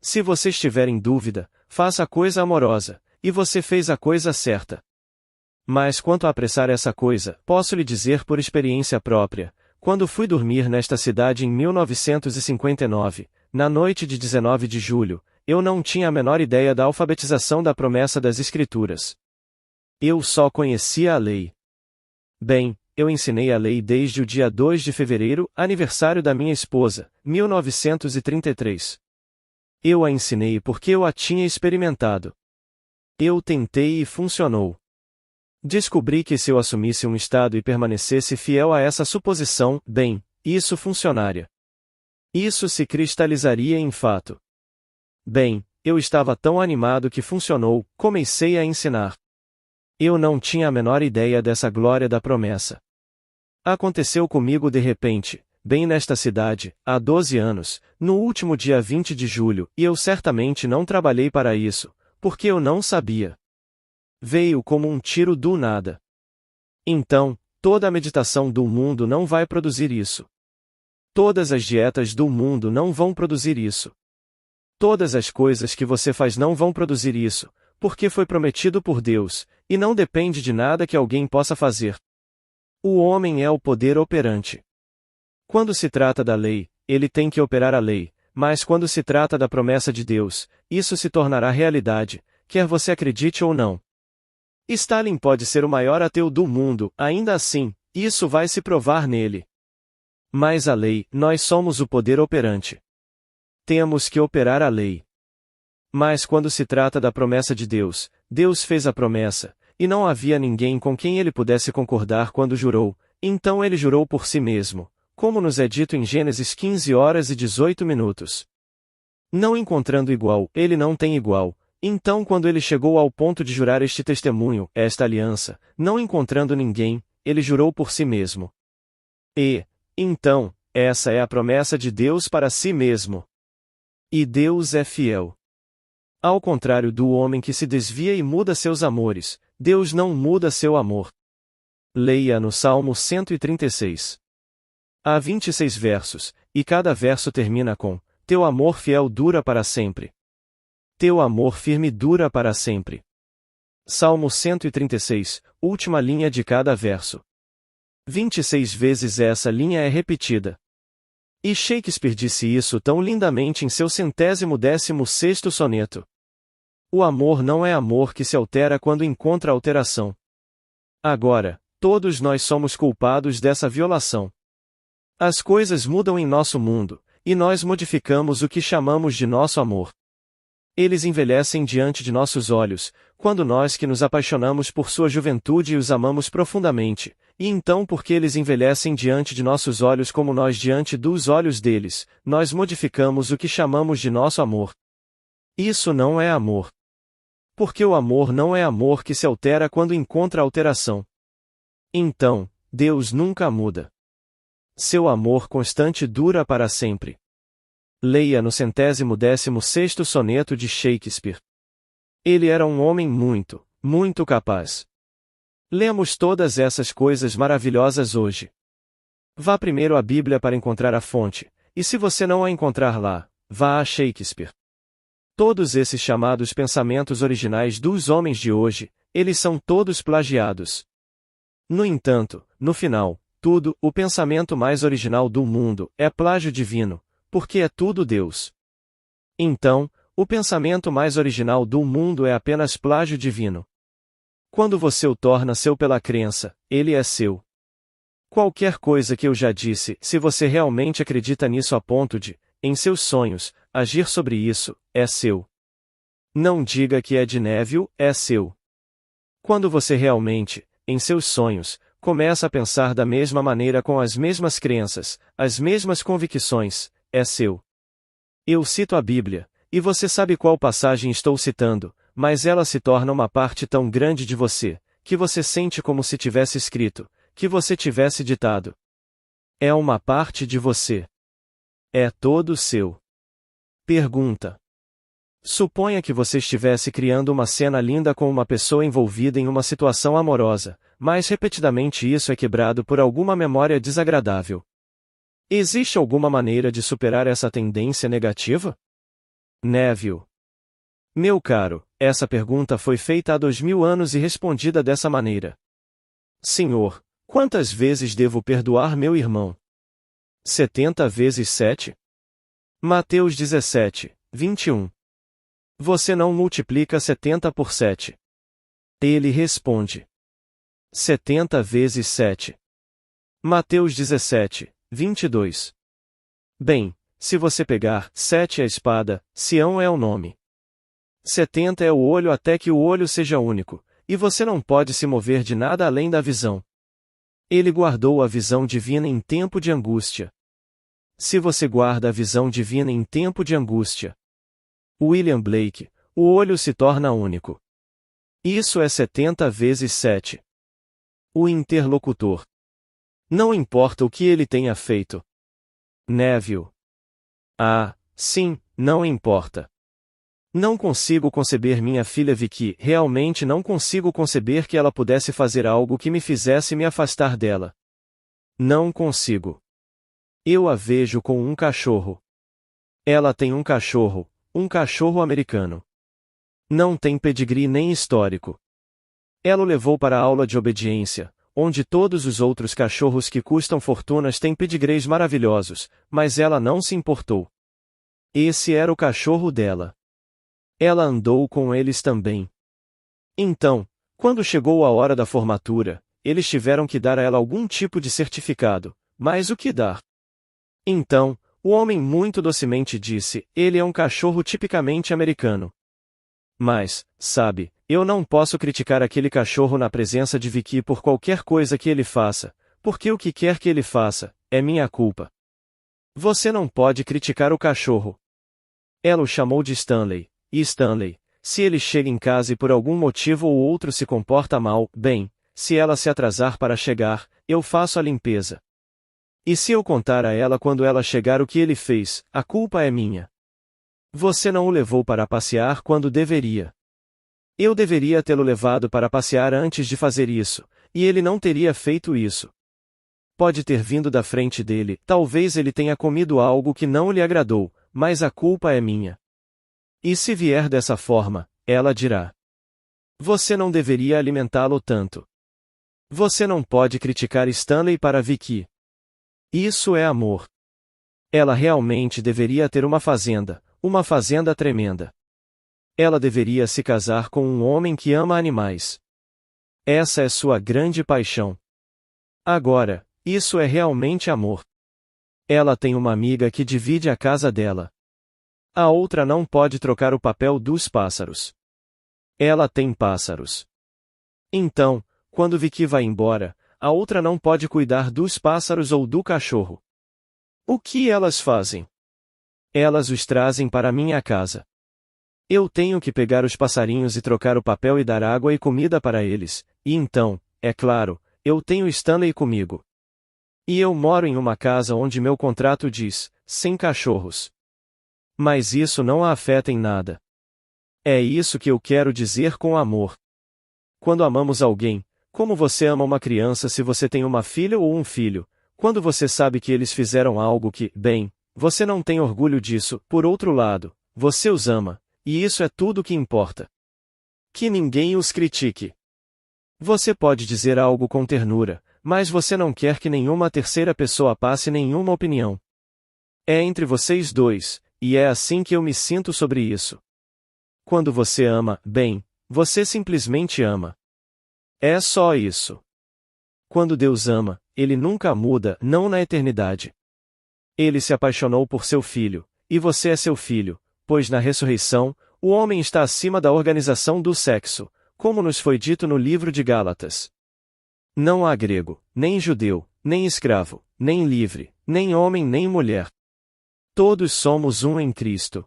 Se você estiver em dúvida, faça a coisa amorosa, e você fez a coisa certa. Mas quanto a apressar essa coisa, posso lhe dizer por experiência própria, quando fui dormir nesta cidade em 1959, na noite de 19 de julho, eu não tinha a menor ideia da alfabetização da promessa das Escrituras. Eu só conhecia a lei. Bem, eu ensinei a lei desde o dia 2 de fevereiro, aniversário da minha esposa, 1933. Eu a ensinei porque eu a tinha experimentado. Eu tentei e funcionou. Descobri que se eu assumisse um estado e permanecesse fiel a essa suposição, bem, isso funcionaria. Isso se cristalizaria em fato. Bem, eu estava tão animado que funcionou, comecei a ensinar. Eu não tinha a menor ideia dessa glória da promessa. Aconteceu comigo de repente, bem nesta cidade, há 12 anos, no último dia 20 de julho, e eu certamente não trabalhei para isso, porque eu não sabia. Veio como um tiro do nada. Então, toda a meditação do mundo não vai produzir isso. Todas as dietas do mundo não vão produzir isso. Todas as coisas que você faz não vão produzir isso, porque foi prometido por Deus, e não depende de nada que alguém possa fazer. O homem é o poder operante. Quando se trata da lei, ele tem que operar a lei, mas quando se trata da promessa de Deus, isso se tornará realidade, quer você acredite ou não. Stalin pode ser o maior ateu do mundo, ainda assim, isso vai se provar nele. Mas a lei, nós somos o poder operante. Temos que operar a lei. Mas quando se trata da promessa de Deus, Deus fez a promessa, e não havia ninguém com quem ele pudesse concordar quando jurou, então ele jurou por si mesmo, como nos é dito em Gênesis 15h18. Não encontrando igual, ele não tem igual. Então quando ele chegou ao ponto de jurar este testemunho, esta aliança, não encontrando ninguém, ele jurou por si mesmo. E, então, essa é a promessa de Deus para si mesmo. E Deus é fiel. Ao contrário do homem que se desvia e muda seus amores, Deus não muda seu amor. Leia no Salmo 136. Há 26 versos, e cada verso termina com: Teu amor fiel dura para sempre. Teu amor firme dura para sempre. Salmo 136, última linha de cada verso. 26 vezes essa linha é repetida. E Shakespeare disse isso tão lindamente em seu 116º soneto. O amor não é amor que se altera quando encontra alteração. Agora, todos nós somos culpados dessa violação. As coisas mudam em nosso mundo, e nós modificamos o que chamamos de nosso amor. Eles envelhecem diante de nossos olhos, quando nós que nos apaixonamos por sua juventude e os amamos profundamente, e então porque eles envelhecem diante de nossos olhos como nós diante dos olhos deles, nós modificamos o que chamamos de nosso amor. Isso não é amor. Porque o amor não é amor que se altera quando encontra alteração. Então, Deus nunca muda. Seu amor constante dura para sempre. Leia no 116º soneto de Shakespeare. Ele era um homem muito, muito capaz. Lemos todas essas coisas maravilhosas hoje. Vá primeiro à Bíblia para encontrar a fonte, e se você não a encontrar lá, vá a Shakespeare. Todos esses chamados pensamentos originais dos homens de hoje, eles são todos plagiados. No entanto, no final, tudo, o pensamento mais original do mundo, é plágio divino, porque é tudo Deus. Então, o pensamento mais original do mundo é apenas plágio divino. Quando você o torna seu pela crença, ele é seu. Qualquer coisa que eu já disse, se você realmente acredita nisso a ponto de, em seus sonhos, agir sobre isso, é seu. Não diga que é de Neville, é seu. Quando você realmente, em seus sonhos, começa a pensar da mesma maneira com as mesmas crenças, as mesmas convicções, é seu. Eu cito a Bíblia, e você sabe qual passagem estou citando, mas ela se torna uma parte tão grande de você, que você sente como se tivesse escrito, que você tivesse ditado. É uma parte de você. É todo seu. Pergunta. Suponha que você estivesse criando uma cena linda com uma pessoa envolvida em uma situação amorosa, mas repetidamente isso é quebrado por alguma memória desagradável. Existe alguma maneira de superar essa tendência negativa? Neville. Meu caro, essa pergunta foi feita há 2000 anos e respondida dessa maneira. Senhor, quantas vezes devo perdoar meu irmão? 70 vezes 7? Mateus 17, 21. Você não multiplica 70 por 7. Ele responde. 70 vezes 7. Mateus 17, 22. Bem, se você pegar 7 a espada, Sião é o nome. 70 é o olho até que o olho seja único, e você não pode se mover de nada além da visão. Ele guardou a visão divina em tempo de angústia. Se você guarda a visão divina em tempo de angústia. William Blake, o olho se torna único. Isso é 70 vezes 7. O interlocutor. Não importa o que ele tenha feito. Neville. Ah, sim, não importa. Não consigo conceber minha filha Vicky, realmente não consigo conceber que ela pudesse fazer algo que me fizesse me afastar dela. Não consigo. Eu a vejo com um cachorro. Ela tem um cachorro americano. Não tem pedigree nem histórico. Ela o levou para a aula de obediência, onde todos os outros cachorros que custam fortunas têm pedigrees maravilhosos, mas ela não se importou. Esse era o cachorro dela. Ela andou com eles também. Então, quando chegou a hora da formatura, eles tiveram que dar a ela algum tipo de certificado, mas o que dar? Então, o homem muito docemente disse, ele é um cachorro tipicamente americano. Mas, sabe, eu não posso criticar aquele cachorro na presença de Vicky por qualquer coisa que ele faça, porque o que quer que ele faça, é minha culpa. Você não pode criticar o cachorro. Ela o chamou de Stanley, e Stanley, se ele chega em casa e por algum motivo ou outro se comporta mal, bem, se ela se atrasar para chegar, eu faço a limpeza. E se eu contar a ela quando ela chegar o que ele fez, a culpa é minha. Você não o levou para passear quando deveria. Eu deveria tê-lo levado para passear antes de fazer isso, e ele não teria feito isso. Pode ter vindo da frente dele, talvez ele tenha comido algo que não lhe agradou, mas a culpa é minha. E se vier dessa forma, ela dirá: você não deveria alimentá-lo tanto. Você não pode criticar Stanley para Vicky. Isso é amor. Ela realmente deveria ter uma fazenda tremenda. Ela deveria se casar com um homem que ama animais. Essa é sua grande paixão. Agora, isso é realmente amor. Ela tem uma amiga que divide a casa dela. A outra não pode trocar o papel dos pássaros. Ela tem pássaros. Então, quando Vicky vai embora, a outra não pode cuidar dos pássaros ou do cachorro. O que elas fazem? Elas os trazem para minha casa. Eu tenho que pegar os passarinhos e trocar o papel e dar água e comida para eles, e então, é claro, eu tenho Stanley comigo. E eu moro em uma casa onde meu contrato diz, sem cachorros. Mas isso não a afeta em nada. É isso que eu quero dizer com amor. Quando amamos alguém, como você ama uma criança se você tem uma filha ou um filho, quando você sabe que eles fizeram algo que, bem, você não tem orgulho disso, por outro lado, você os ama, e isso é tudo que importa. Que ninguém os critique. Você pode dizer algo com ternura, mas você não quer que nenhuma terceira pessoa passe nenhuma opinião. É entre vocês dois, e é assim que eu me sinto sobre isso. Quando você ama, bem, você simplesmente ama. É só isso. Quando Deus ama, Ele nunca muda, não na eternidade. Ele se apaixonou por seu filho, e você é seu filho, pois na ressurreição, o homem está acima da organização do sexo, como nos foi dito no livro de Gálatas. Não há grego, nem judeu, nem escravo, nem livre, nem homem nem mulher. Todos somos um em Cristo.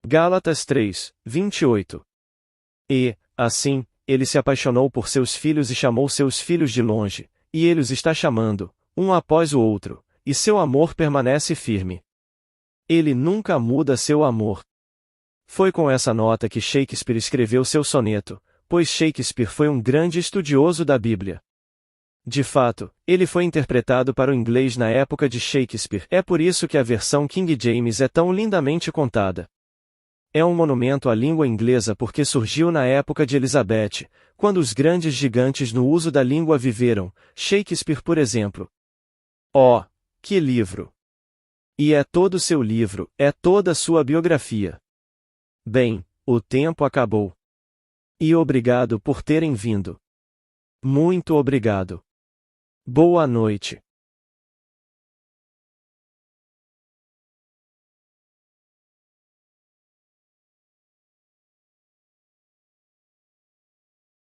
Gálatas 3, 28. E, assim, ele se apaixonou por seus filhos e chamou seus filhos de longe, e ele os está chamando, um após o outro, e seu amor permanece firme. Ele nunca muda seu amor. Foi com essa nota que Shakespeare escreveu seu soneto, pois Shakespeare foi um grande estudioso da Bíblia. De fato, ele foi interpretado para o inglês na época de Shakespeare, é por isso que a versão King James é tão lindamente contada. É um monumento à língua inglesa porque surgiu na época de Elizabeth, quando os grandes gigantes no uso da língua viveram, Shakespeare por exemplo. Oh, que livro! E é todo seu livro, é toda sua biografia. Bem, o tempo acabou. E obrigado por terem vindo. Muito obrigado. Boa noite.